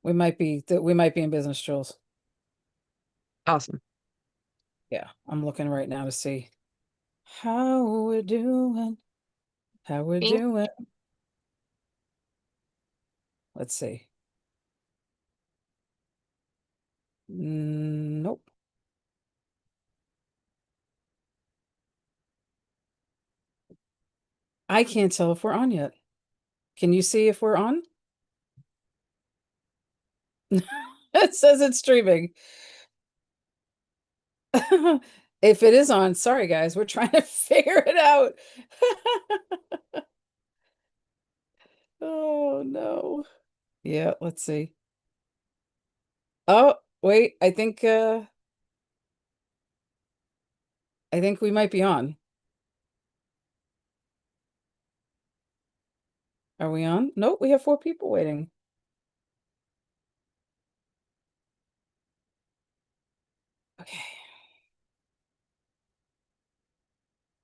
We might be in business, Jules. Awesome. Yeah, I'm looking right now to see how we're doing. How we're Bing. doing. Let's see. Nope. I can't tell if we're on yet. Can you see if we're on? It says it's streaming. If it is on, sorry guys, we're trying to figure it out. Oh no. Yeah, let's see. Oh, wait, I think we might be on. Are we on? Nope, we have four people waiting. Okay,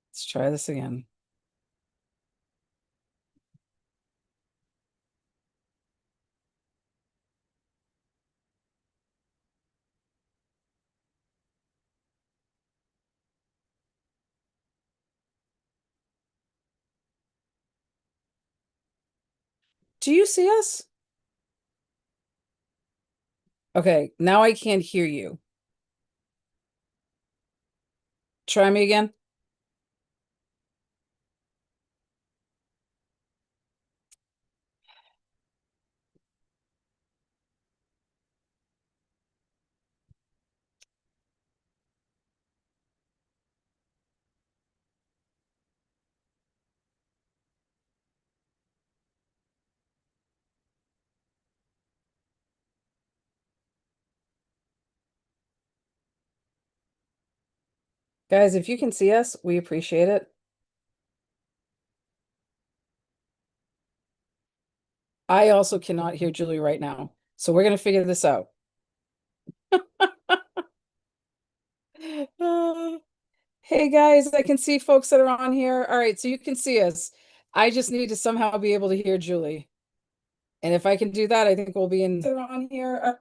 let's try this again. Do you see us? Okay, now I can't hear you. Try me again. Guys, if you can see us, we appreciate it. I also cannot hear Julie right now. So we're going to figure this out. Uh, hey guys, I can see folks that are on here. All right, so you can see us. I just need to somehow be able to hear Julie. And if I can do that, I think we'll be in that are on here.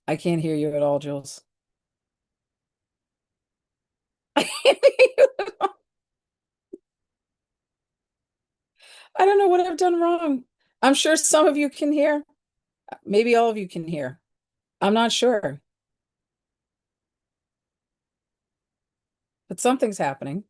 I can't hear you at all, Jules. I can't hear you at all. I don't know what I've done wrong. I'm sure some of you can hear. Maybe all of you can hear. I'm not sure, but something's happening.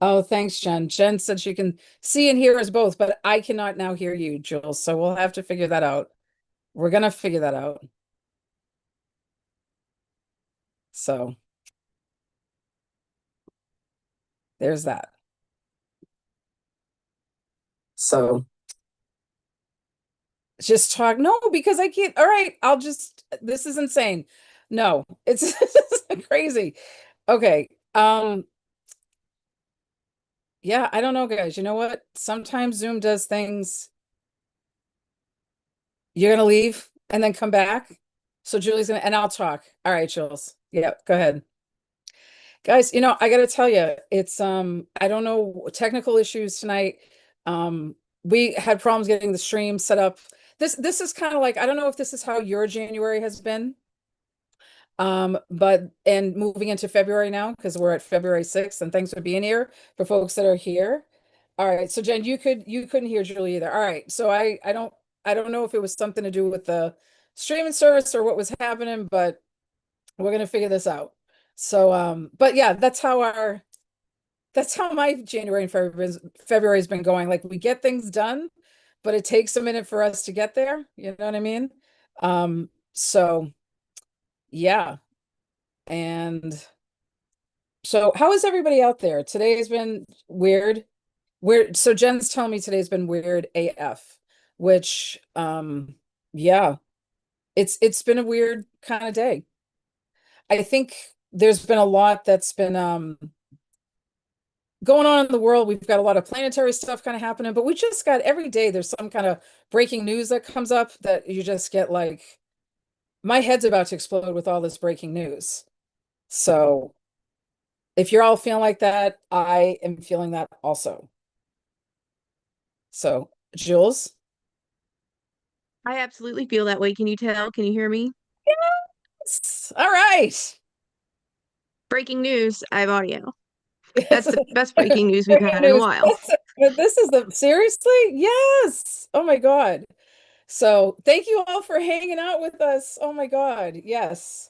Oh, thanks, Jen. Jen said she can see and hear us both, but I cannot now hear you, Jules. So we'll have to figure that out. We're gonna figure that out. So there's that. So just talk. No, because I can't. All right, this is insane. No, it's this is crazy. Okay. Yeah, I don't know, guys. You know what? Sometimes Zoom does things. You're gonna leave and then come back. So Julie's gonna, and I'll talk. All right, Jules. Yeah, go ahead. Guys, I gotta tell you, it's I don't know, technical issues tonight. We had problems getting the stream set up. This is kind of like, I don't know if this is how your January has been. But and moving into February now, because we're at February 6th, and thanks for being here for folks that are here. All right, so Jen, you couldn't hear Julie either. All right, so I don't know if it was something to do with the streaming service or what was happening, but we're gonna figure this out. So but yeah, that's how my January and February has been going. Like we get things done, but it takes a minute for us to get there. You know what I mean? So yeah. And so how is everybody out there? Today has been weird. Weird. So Jen's telling me today's been weird AF, which yeah, it's been a weird kind of day. I think there's been a lot that's been going on in the world. We've got a lot of planetary stuff kind of happening, but we just got every day there's some kind of breaking news that comes up that you just get like, my head's about to explode with all this breaking news. So if you're all feeling like that, I am feeling that also. So, Jules, I absolutely feel that way. Can you tell? Can you hear me? all right. Breaking news. I have audio. Yes. That's the best breaking news we've Breaking had in a news. while. But this is the seriously? Yes. Oh my God. So thank you all for hanging out with us. Oh my God. Yes.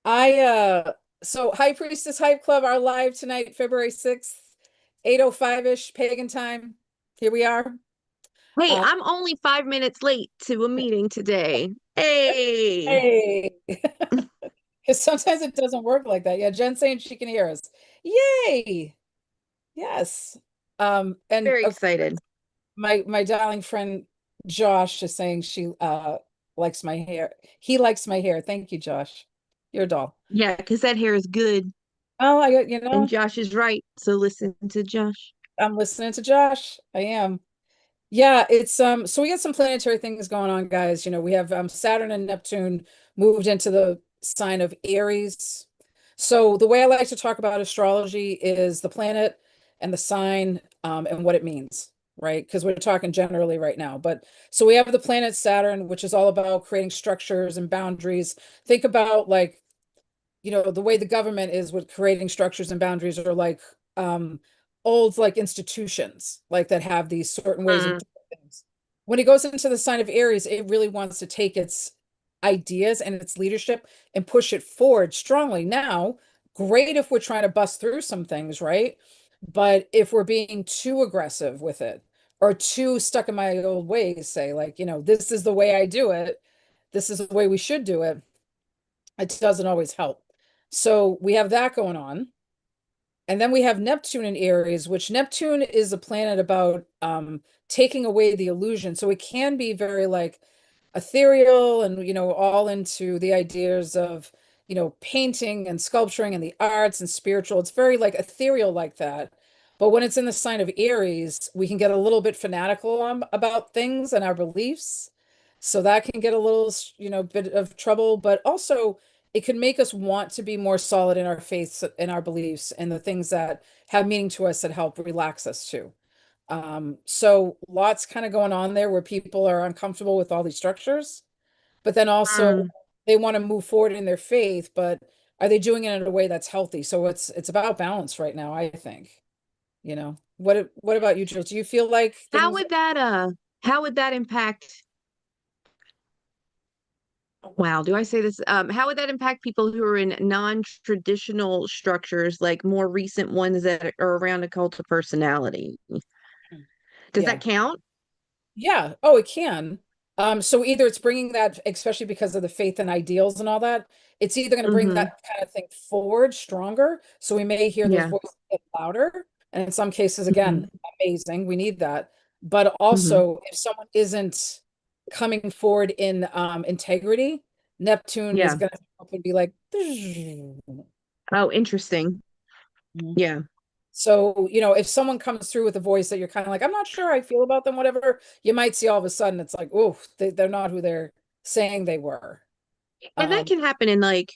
I so High Priestess Hype Club are live tonight, February 6th, 8:05-ish pagan time. Here we are. Hey, Uh I'm only 5 minutes late to a meeting today. Hey, hey. Because sometimes it doesn't work like that. Yeah, Jen's saying she can hear us. Yay. Yes. And very excited. my darling friend Josh is saying she likes my hair. He likes my hair. Thank you, Josh. You're a doll. Yeah, because that hair is good. Oh, I got, And Josh is right. So listen to Josh. I'm listening to Josh. I am. Yeah, it's so we got some planetary things going on, guys. We have Saturn and Neptune moved into the sign of Aries. So the way I like to talk about astrology is the planet and the sign and what it means, right? Because we're talking generally right now. But so we have the planet Saturn, which is all about creating structures and boundaries. Think about like the way the government is with creating structures and boundaries are like old like institutions like that have these certain ways of Mm, doing things. When it goes into the sign of Aries, it really wants to take its ideas and its leadership and push it forward strongly. Now, great if we're trying to bust through some things, right? But if we're being too aggressive with it or too stuck in my old ways, say like, this is the way I do it, this is the way we should do it, it doesn't always help. So we have that going on. And then we have Neptune in Aries, which Neptune is a planet about taking away the illusion. So it can be very like ethereal and, all into the ideas of, painting and sculpturing and the arts and spiritual. It's very like ethereal like that. But when it's in the sign of Aries, we can get a little bit fanatical about things and our beliefs. So that can get a little, bit of trouble, but also it can make us want to be more solid in our faiths and our beliefs and the things that have meaning to us that help relax us too. So lots kind of going on there where people are uncomfortable with all these structures, but then also mm. they want to move forward in their faith, but are they doing it in a way that's healthy? So it's about balance right now, I think. What about you, Jill? Do you feel like How things? would that impact? Wow, do I say this? How would that impact people who are in non-traditional structures, like more recent ones that are around a cult of personality? Does Yeah. that count? Yeah. Oh, it can. So either it's bringing that, especially because of the faith and ideals and all that, it's either going to bring Mm-hmm. that kind of thing forward stronger. So we may hear those Yeah. voices get louder. And in some cases, Mm-hmm. again, amazing. We need that. But Mm-hmm. also, if someone isn't coming forward in integrity, Neptune is Yeah. going to help and be like, Oh, interesting. Yeah. so, if someone comes through with a voice that you're kind of like, I'm not sure I feel about them, whatever, you might see all of a sudden it's like, oh, they're not who they're saying they were. And that Um, can happen in like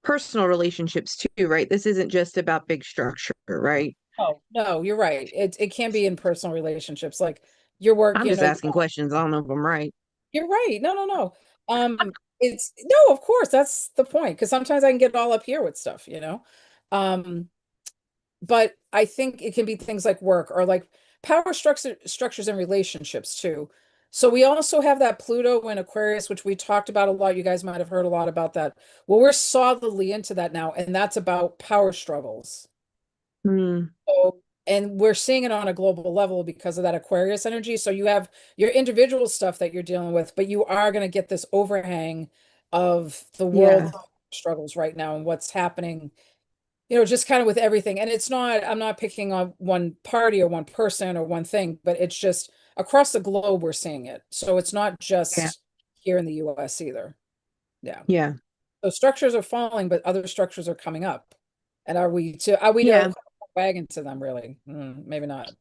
personal relationships too, right? This isn't just about big structure, right? oh, no, you're right. It can be in personal relationships, like your work, I'm just asking questions. I don't know if I'm right. you're right. No, no, no. It's no, of course, that's the point. Because sometimes I can get all up here with stuff. Um, but I think it can be things like work or like power structures and relationships too. So we also have that Pluto in Aquarius, which we talked about a lot. You guys might have heard a lot about that. Well, we're solidly into that now, and that's about power struggles. Hmm. So, and we're seeing it on a global level because of that Aquarius energy. So you have your individual stuff that you're dealing with, but you are going to get this overhang of the Yeah. world struggles right now and what's happening, just kind of with everything. And I'm not picking on one party or one person or one thing, but it's just across the globe we're seeing it. So it's not Yeah. just here in the US either. Yeah. Yeah. So structures are falling, but other structures are coming up. And are we to Yeah. wagon to them really? Maybe not.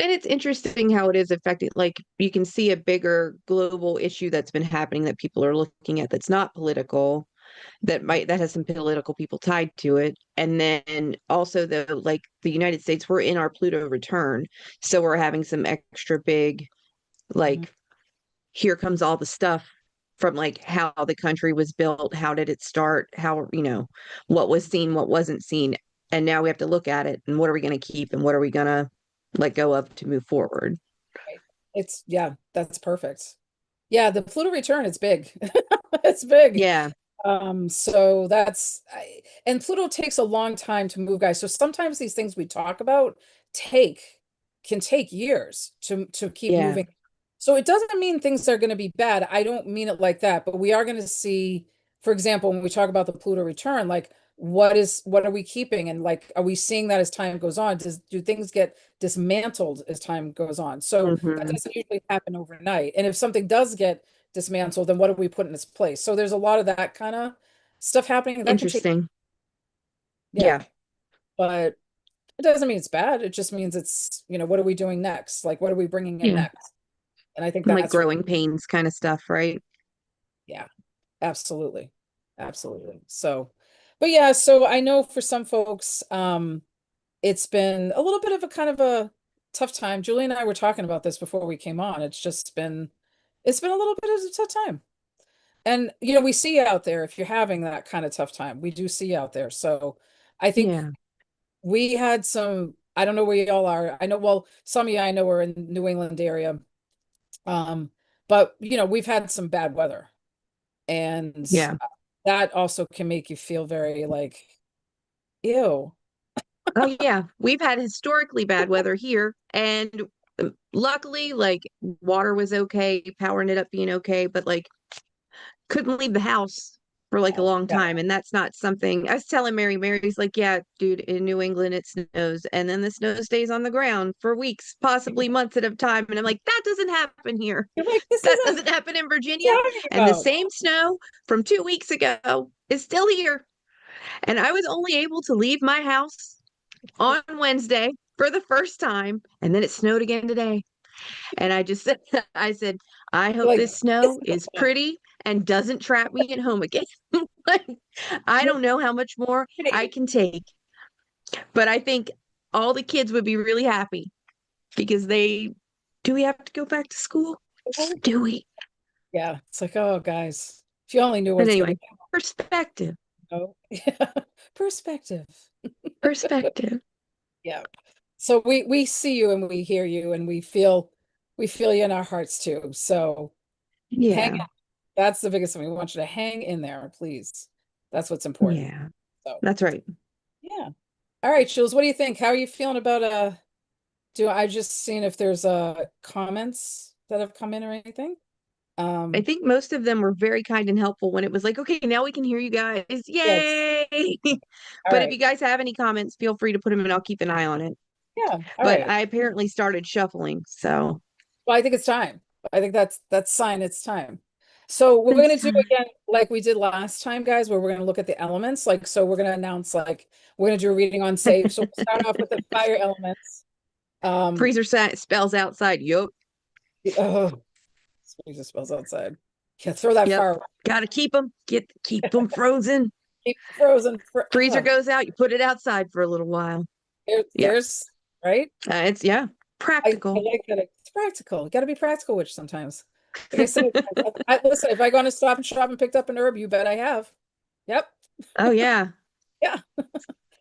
And it's interesting how it is affecting, like you can see a bigger global issue that's been happening that people are looking at that's not political, that has some political people tied to it. And then also like the United States, we're in our Pluto return. So we're having some extra big, Mhm. like, here comes all the stuff from like how the country was built, how did it start, how, what was seen, what wasn't seen. And now we have to look at it and what are we going to keep and what are we going to let go of to move forward. Right. Yeah, that's perfect. Yeah, the Pluto return, it's big. It's big. Yeah. So and Pluto takes a long time to move, guys. So sometimes these things we talk about take can take years to keep Yeah. moving. So it doesn't mean things are going to be bad. I don't mean it like that, but we are going to see, for example, when we talk about the Pluto return, like what are we keeping? And like, are we seeing that as time goes on? Do things get dismantled as time goes on? So that Hmm. doesn't usually happen overnight. And if something does get dismantled, then what do we put in its place? So there's a lot of that kind of stuff happening that can take, Interesting. yeah, Yeah. but it doesn't mean it's bad. It just means it's, what are we doing next? Like, what are we bringing in Yeah. next? And I think Like that's, growing pains kind of stuff, right? yeah, absolutely. Absolutely. So, but yeah, so I know for some folks, it's been a little bit of a kind of a tough time. Julie and I were talking about this before we came on. It's been a little bit of a tough time. And we see out there if you're having that kind of tough time, we do see out there. So I think Yeah. we had some, I don't know where y'all are. I know, well, some of you I know are in New England area. But we've had some bad weather, and Yeah. that also can make you feel very like, ew. Oh, yeah. We've had historically bad weather here. And luckily, like water was okay, power ended up being okay, but like couldn't leave the house for like a long Yeah. time. And that's not something I was telling Mary's like, yeah, dude, in New England it snows and then the snow stays on the ground for weeks, possibly months at a time. And I'm like, that doesn't happen here. You're like, this That isn't doesn't happen in what Virginia. I'm talking And the about. same snow from 2 weeks ago is still here. And I was only able to leave my house on Wednesday for the first time. And then it snowed again today. And I just said, I said, I You're hope like, this this snow is is fun. pretty and doesn't trap me at home again. Like, I You're don't know how much more I kidding. can take, but I think all the kids would be really happy because do we have to go back to school? Do we? Yeah, it's like, oh, guys, if you only knew But what's going anyway, to perspective, go. Yeah. Perspective. perspective. Yeah. So we see you and we hear you and we feel you in our hearts too. So hang Yeah. in. That's the biggest thing. We want you to hang in there, please. That's what's important. Yeah. So That's right. yeah. All right, Jules, what do you think? How are you feeling about do I just seen if there's comments that have come in or anything? I Um, think most of them were very kind and helpful when it was like, okay, now we can hear you guys. yes. Yay. All But if right. you guys have any comments, feel free to put them in. I'll keep an eye on it. Yeah. All But right. I apparently started shuffling. So Well, I think it's time. I think that's sign it's time. So we're it's gonna do time. again like we did last time, guys, where we're gonna look at the elements. Like, so we're gonna announce like we're gonna do a reading on safe. So we'll start off with the fire elements. Um, Spells outside. Yup. oh, Jesus spells outside. Yeah, throw that Yep. fire. Gotta keep them. Keep them frozen. Keep frozen for Freezer goes out, you put it outside for a little while. Yeah. there's right. It's yeah, I practical. like that it's practical. You got to be practical, which sometimes. Like I said, listen, if I go to Stop and Shop and picked up an herb, you bet I have. Yep. Oh yeah. Yeah.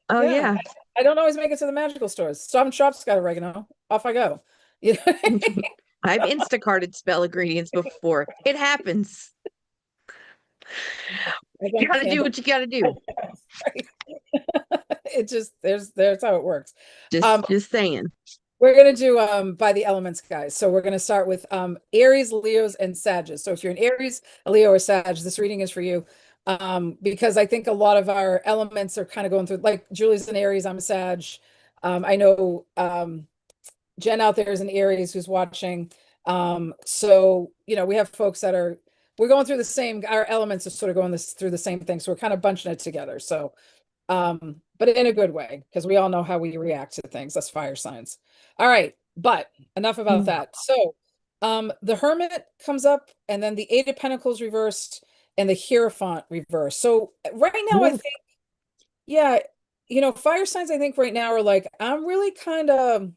Oh Yeah. yeah. I don't always make it to the magical stores. Stop and Shop's got oregano. Off I go. You know? I've Instacarted spell ingredients before. It happens. I You don't gotta do candle. what you gotta do. Right. It just there's how it works. Just Um, just saying. we're gonna do by the elements, guys. So we're gonna start with Aries, Leos, and Sages. So if you're an Aries, a Leo, or Sag, this reading is for you. Because I think a lot of our elements are kind of going through, like Julie's an Aries, I'm a Sag. I know Jen out there is an Aries who's watching. So we have folks that we're going through the same, our elements are sort of going through the same thing. So we're kind of bunching it together. So but in a good way, because we all know how we react to things. That's fire signs. All right. But enough about that. So, the Hermit comes up, and then the Eight of Pentacles reversed, and the Hierophant reversed. So right now, I Ooh. think, yeah, fire signs, I think right now are like, I'm really kind of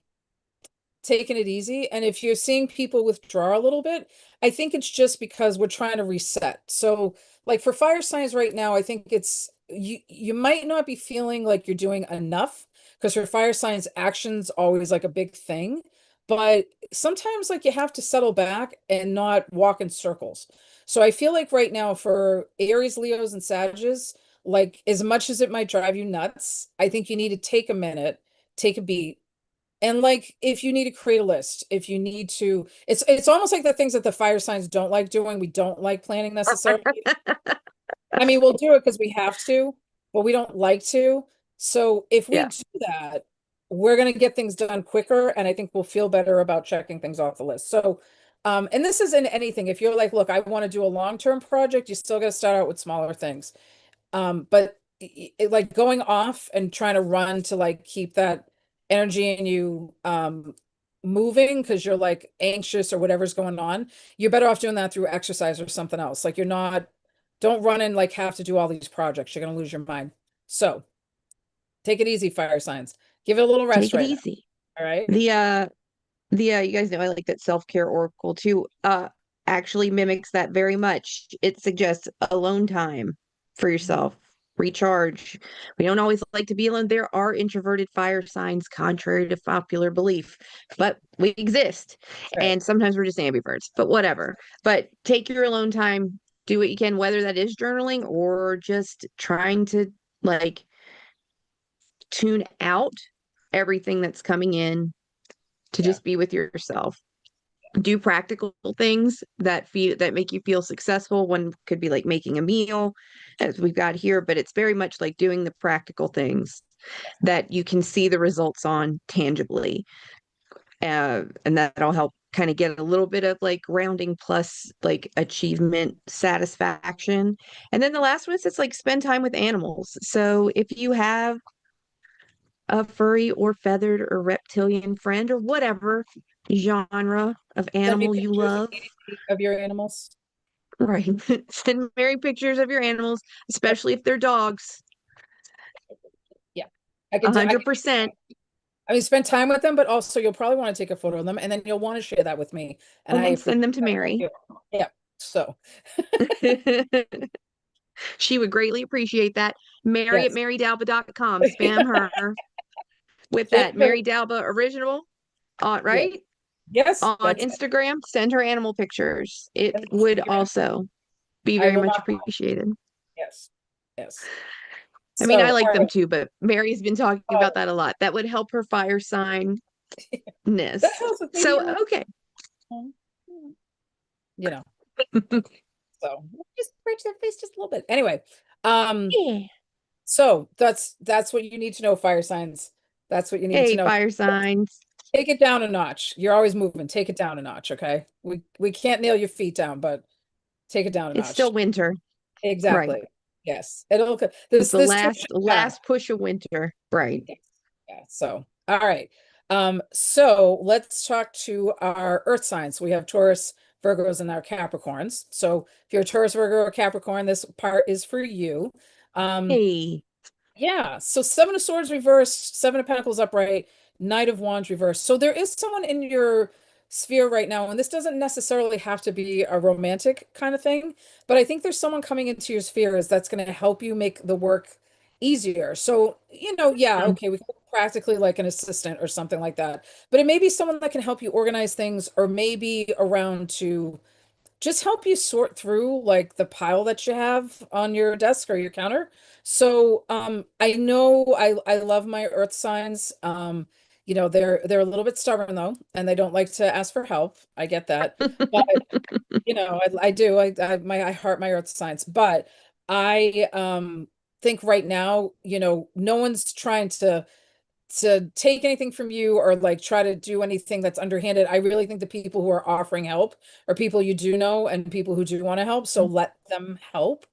taking it easy. And if you're seeing people withdraw a little bit, I think it's just because we're trying to reset. So, like for fire signs right now, I think it's you might not be feeling like you're doing enough because for fire signs, action's always like a big thing. But sometimes like you have to settle back and not walk in circles. So I feel like right now for Aries, Leos, and Sagittarius, like as much as it might drive you nuts, I think you need to take a minute, take a beat, and like if you need to create a list, if you need to, it's almost like the things that the fire signs don't like doing, we don't like planning necessarily. I mean, we'll do it because we have to, but we don't like to. So if we Yeah. do that, we're going to get things done quicker, and I think we'll feel better about checking things off the list. So, and this isn't anything. If you're like, look, I want to do a long-term project, you still got to start out with smaller things. But like going off and trying to run to like keep that energy in you moving because you're like anxious or whatever's going on, you're better off doing that through exercise or something else. Like you're not, don't run and like have to do all these projects. You're gonna lose your mind. So take it easy, fire signs. Give it a little rest Take it right now. easy. All right. The you guys know I like that self-care oracle too. Actually mimics that very much. It suggests alone time for yourself, recharge. We don't always like to be alone. There are introverted fire signs, contrary to popular belief, but we exist. Right. And sometimes we're just ambiverts, but whatever. But take your alone time, do what you can, whether that is journaling or just trying to like tune out everything that's coming in to Yeah. just be with yourself. Do practical things that make you feel successful. One could be like making a meal, as we've got here, but it's very much like doing the practical things that you can see the results on tangibly. And that'll help kind of get a little bit of like grounding plus like achievement satisfaction. And then the last one is it's like spend time with animals. So if you have a furry or feathered or reptilian friend or whatever genre of Send me animal you pictures love. of your animals. Right. Send Mary pictures of your animals, especially if they're dogs. Yeah. I can do, I can do that. 100%. I mean, spend time with them, but also you'll probably want to take a photo of them and then you'll want to share that with me. And And I then appreciate send them to that. Mary. Yeah. So, She would greatly appreciate that. Mary at yes. marydalba.com. Spam her with Thank that you. Mary D'Alba original, Yeah. right? Yes, On that's it. Instagram. Send her animal pictures. It And would you're in. also be I very will much not. appreciated. Yes. Yes. I mean, So, I all like them right. too, but Mary's been talking about Oh, that a lot. That would help her fire sign that ness. helps with maybe a So, little, okay. um, you know, so just scratch their face just a little bit. Anyway, um, Yeah. so that's what you need to know, fire signs. That's what you need to Hey, know. fire signs. Take it down a notch. You're always moving. Take it down a notch, okay? We can't nail your feet down, but take it down a It's notch. still winter. Right. Exactly. Yes. It'll It's the this too last shall pass. last push of winter. Right. Yes. Yeah. So, all right. So let's talk to our earth signs. We have Taurus, Virgos, and our Capricorns. So if you're a Taurus, Virgo, or Capricorn, this part is for you. Um, Hey. yeah, so Seven of Swords reversed, Seven of Pentacles upright, Knight of Wands reversed. So there is someone in your sphere right now, and this doesn't necessarily have to be a romantic kind of thing, but I think there's someone coming into your spheres that's going to help you make the work easier. So, yeah, Mm. okay, we can practically like an assistant or something like that, but it may be someone that can help you organize things or maybe around to just help you sort through like the pile that you have on your desk or your counter. So I know I love my earth signs. They're a little bit stubborn though, and they don't like to ask for help. I get that. But I do. I heart my earth signs. But I think right now, no one's trying to take anything from you or like try to do anything that's underhanded. I really think the people who are offering help are people you do know and people who do want to help. So let them help.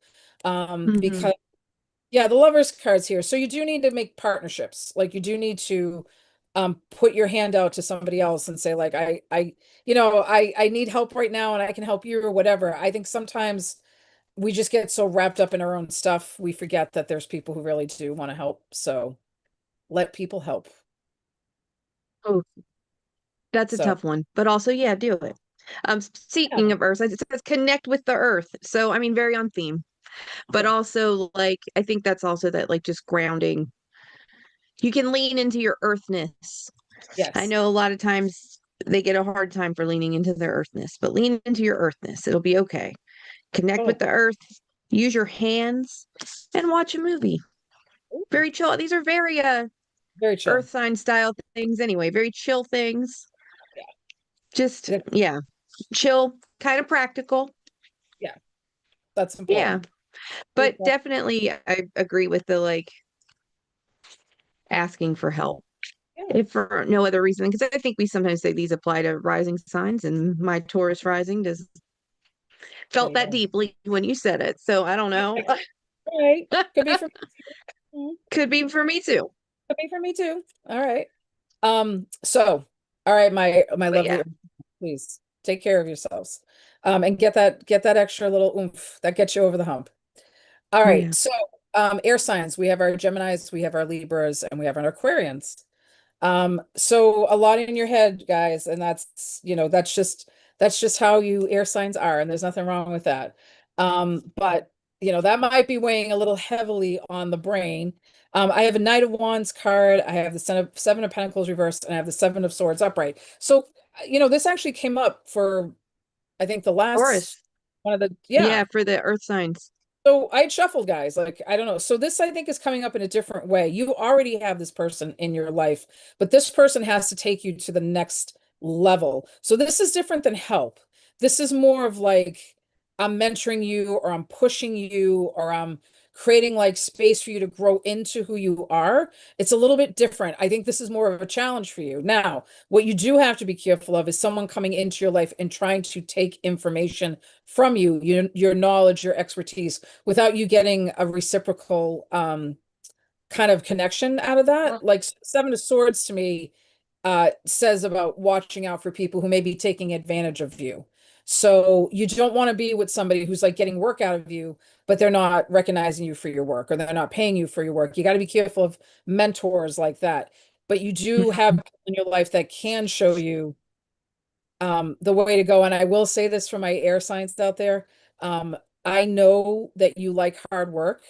Mhm. Because yeah, the lovers cards here. So you do need to make partnerships. Like you do need to put your hand out to somebody else and say like, I need help right now and I can help you or whatever. I think sometimes we just get so wrapped up in our own stuff, we forget that there's people who really do want to help. So let people help. Oh, that's a So tough one, but also, yeah, do it. yeah, Speaking of earth, it says connect with the earth. So, I mean, very on theme, but yeah. also like, I think that's also that like just grounding. You can lean into your earthness. I Yes. know a lot of times they get a hard time for leaning into their earthness, but lean into your earthness. It'll be okay. Connect with Oh, the earth, use your hands, and watch a movie. ooh, Very chill. These are very very chill. earth sign style things anyway, very chill things. Just Yeah. yeah, chill, kind of practical. Yeah. That's Yeah. important. But definitely I agree with the like asking for help. Yeah. If for no other reason, because I think we sometimes say these apply to rising signs, and my Taurus rising does There felt you that go. deeply when you said it. So I don't know. All right. Could be for Could be for me too. could be for me too. All right. So all right, my But lovely, yeah, please take care of yourselves. And get that extra little oomph that gets you over the hump. All yeah. right. So air signs, we have our Geminis, we have our Libras, and we have our Aquarians. So a lot in your head, guys, and that's just how you air signs are, and there's nothing wrong with that. But that might be weighing a little heavily on the brain. I have a Knight of Wands card, I have the Seven of Pentacles reversed, and I have the Seven of Swords upright. So, this actually came up for I think the last Taurus. one of the Yeah, yeah. for the earth signs. So I had shuffled guys, like I don't know. So this I think is coming up in a different way. You already have this person in your life, but this person has to take you to the next level. So this is different than help. This is more of like I'm mentoring you or I'm pushing you or I'm creating like space for you to grow into who you are. It's a little bit different. I think this is more of a challenge for you. Now, what you do have to be careful of is someone coming into your life and trying to take information from you, your knowledge, your expertise without you getting a reciprocal kind of connection out of that. Like Seven of Swords to me says about watching out for people who may be taking advantage of you. So you don't want to be with somebody who's like getting work out of you, but they're not recognizing you for your work or they're not paying you for your work. You got to be careful of mentors like that. But you do have people in your life that can show you the way to go. And I will say this for my air signs out there. I know that you like hard work,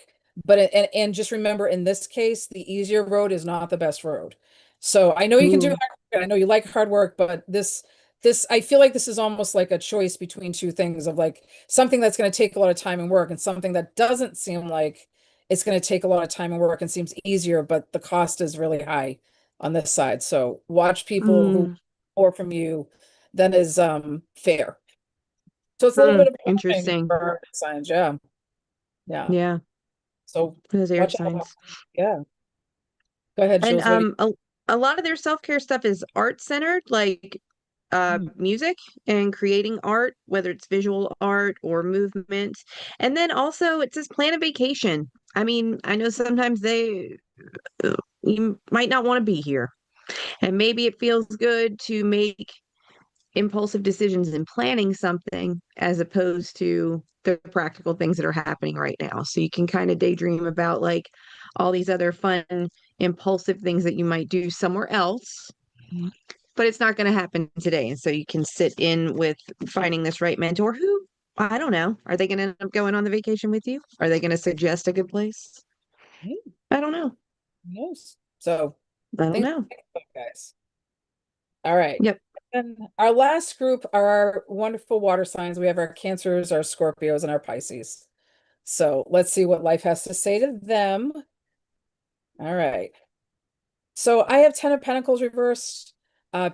but and just remember in this case, the easier road is not the best road. So I know you can do hard Ooh. work, I know you like hard work, but this I feel like this is almost like a choice between two things of like something that's going to take a lot of time and work and something that doesn't seem like it's going to take a lot of time and work and seems easier, but the cost is really high on this side. So watch people who Mm, or from you than is fair. So it's a little bit of warning interesting. for signs. Yeah. Yeah. Yeah, So those air watch out. signs. Yeah. Go ahead, And Jules. What do a lot of their self-care stuff is art centered, like you music and creating art, whether it's visual art or movement. And then also it says plan a vacation. I mean, I know sometimes you might not want to be here, and maybe it feels good to make impulsive decisions in planning something as opposed to the practical things that are happening right now. So you can kind of daydream about like all these other fun, impulsive things that you might do somewhere else, but it's not going to happen today. And so you can sit in with finding this right mentor who, I don't know, are they going to end up going on the vacation with you? Are they going to suggest a good place? Who I don't know. knows? So I don't things know. to think about, guys. All right. Yep. And our last group are our wonderful water signs. We have our Cancers, our Scorpios, and our Pisces. So let's see what life has to say to them. All right. So I have Ten of Pentacles reversed,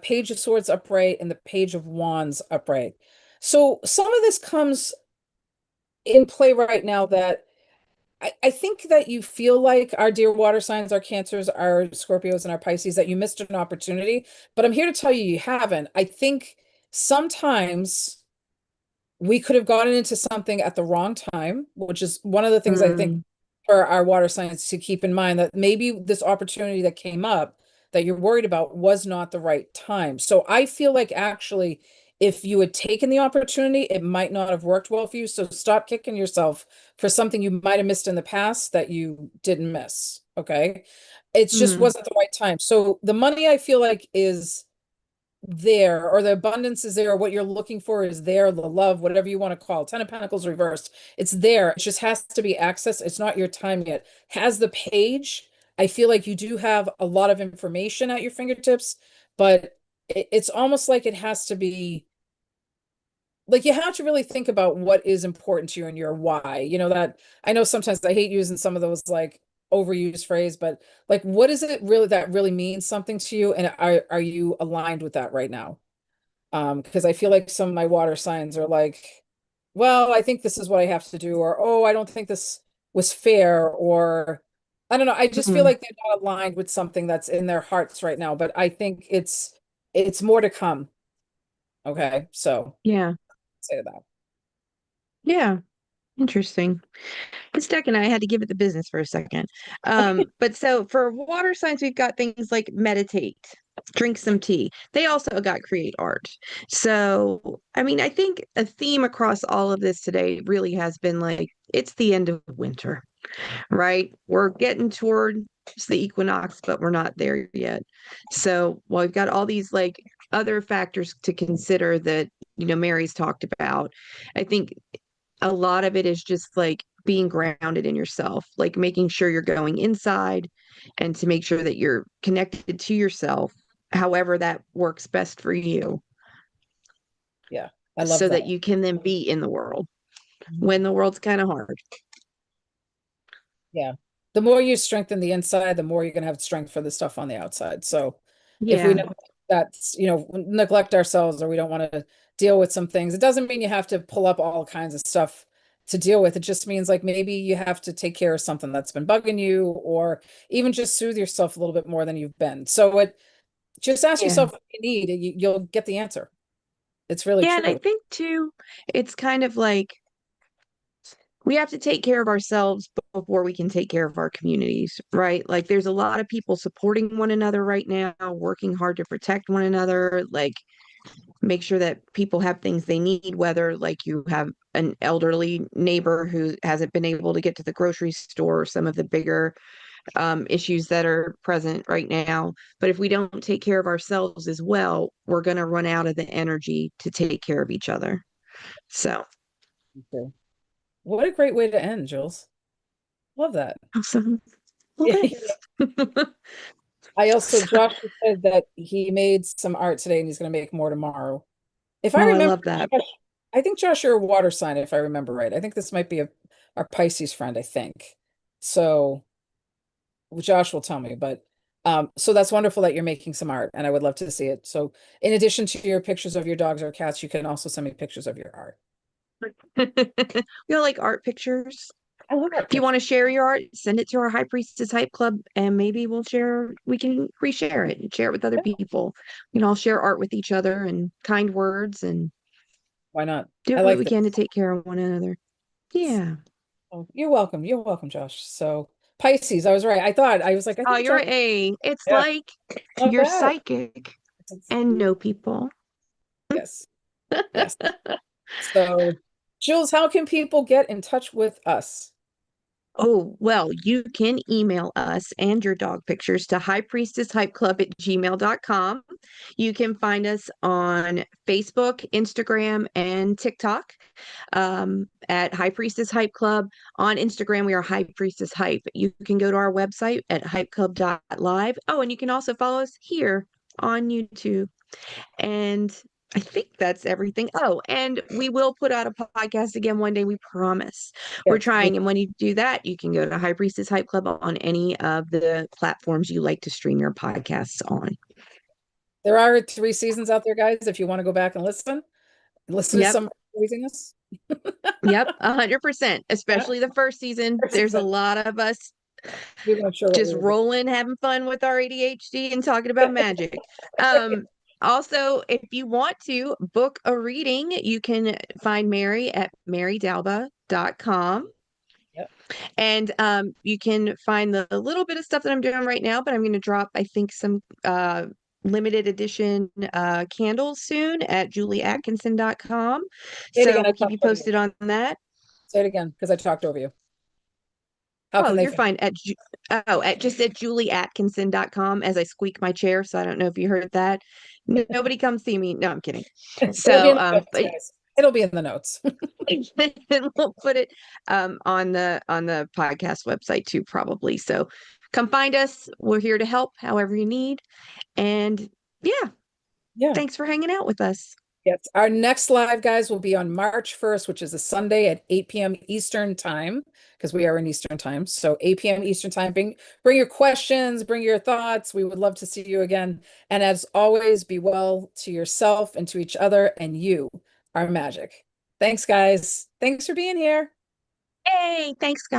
Page of Swords upright, and the Page of Wands upright. So some of this comes in play right now that I think that you feel like our dear water signs, our Cancers, our Scorpios, and our Pisces, that you missed an opportunity. But I'm here to tell you, you haven't. I think sometimes we could have gotten into something at the wrong time, which is one of the things I think Mm, for our water signs to keep in mind that maybe this opportunity that came up that you're worried about was not the right time. So I feel like actually, if you had taken the opportunity, it might not have worked well for you. So stop kicking yourself for something you might have missed in the past that you didn't miss. Okay. It just Mhm. wasn't the right time. So the money I feel like is there, or the abundance is there, or what you're looking for is there, the love, whatever you want to call it. Ten of Pentacles reversed. It's there. It just has to be accessed. It's not your time yet. Has the page. I feel like you do have a lot of information at your fingertips, but it's almost like it has to be like you have to really think about what is important to you and your why. You know, that I know sometimes I hate using some of those like overused phrase, but like what is it really that really means something to you? And are you aligned with that right now? Because I feel like some of my water signs are like, well, I think this is what I have to do, or oh, I don't think this was fair, or I don't know. I just feel Mhm. like they're not aligned with something that's in their hearts right now, but I think it's more to come. Okay, so Yeah. say that. Yeah. Interesting. This deck and I had to give it the business for a second. But so for water signs, we've got things like meditate, drink some tea. They also got create art. So, I mean, I think a theme across all of this today really has been like, it's the end of winter, right? We're getting towards the equinox, but we're not there yet. So, while we've got all these like other factors to consider that, Mary's talked about, I think a lot of it is just like being grounded in yourself, like making sure you're going inside and to make sure that you're connected to yourself, however that works best for you, Yeah, I love so that. that you can then be in the world when the world's kind of hard. Yeah. The more you strengthen the inside, the more you're going to have strength for the stuff on the outside. So if we Yeah. know that's, neglect ourselves or we don't want to deal with some things, it doesn't mean you have to pull up all kinds of stuff to deal with. It just means like maybe you have to take care of something that's been bugging you, or even just soothe yourself a little bit more than you've been. So just ask Yeah. yourself what you need, and you'll get the answer. It's really Yeah. And I true. think too, it's kind of like we have to take care of ourselves before we can take care of our communities, right? Like there's a lot of people supporting one another right now, working hard to protect one another, like make sure that people have things they need, whether like you have an elderly neighbor who hasn't been able to get to the grocery store, some of the bigger issues that are present right now. But if we don't take care of ourselves as well, we're going to run out of the energy to take care of each other. So, Okay. What a great way to end, Jules. Love that. awesome. Well, thanks. I also, Josh said that he made some art today and he's going to make more tomorrow. If I Oh, I remember, love that. Josh, I think Josh, you're a water sign, if I remember right. I think this might be our Pisces friend, I think. So Josh will tell me, but so that's wonderful that you're making some art and I would love to see it. So in addition to your pictures of your dogs or cats, you can also send me pictures of your art. We all like art pictures. I love art If you want pictures. to share your art, send it to our High Priestess Hype Club and maybe we can reshare it and share it with other people. We can all share art with each other and kind words and Why not? do I what like we this. can to take care of one another. Yeah. Oh, you're welcome. You're welcome, Josh. So Pisces, I was right. I Oh, think you're Josh, A. It's yeah, like not you're bad. psychic and know people. Yes. Yes. So, Jules, how can people get in touch with us? Oh, well, you can email us and your dog pictures to highpriestesshypeclub@gmail.com. You can find us on Facebook, Instagram, and TikTok at High Priestess Hype Club. On Instagram, we are High Priestess Hype. You can go to our website at hypeclub.live. Oh, and you can also follow us here on YouTube. And I think that's everything. Oh, and we will put out a podcast again one day, we promise. We're Yes. trying. And when you do that, you can go to High Priestess Hype Club on any of the platforms you like to stream your podcasts on. There are 3 seasons out there, guys, if you want to go back and listen to Yep. some craziness. Yep. 100%. Especially the first season. First There's a season. lot of us We weren't sure what we just were doing. rolling, having fun with our ADHD and talking about magic. Um, Also, if you want to book a reading, you can find Mary at marydalba.com. Yep. And you can find the little bit of stuff that I'm doing right now, but I'm going to drop, I think, some limited edition candles soon at julieatkinson.com. Say it So again. I we'll keep you talked over you. posted on that. Say it again because I talked over you. How Oh, can they you're find? fine. At just at julieatkinson.com as I squeak my chair. So I don't know if you heard that. Nobody come see me. No, I'm kidding. It'll be in So the notes, guys. It'll be in the notes. we'll put it on the podcast website too, probably. So come find us. We're here to help however you need. And yeah, Yeah. thanks for hanging out with us. Yes. Our next live, guys, will be on March 1st, which is a Sunday at 8 p.m. Eastern time, because we are in Eastern time. So 8 p.m. Eastern time. Bring your questions, bring your thoughts. We would love to see you again. And as always, be well to yourself and to each other, and you are magic. Thanks, guys. Thanks for being here. Hey, thanks, guys.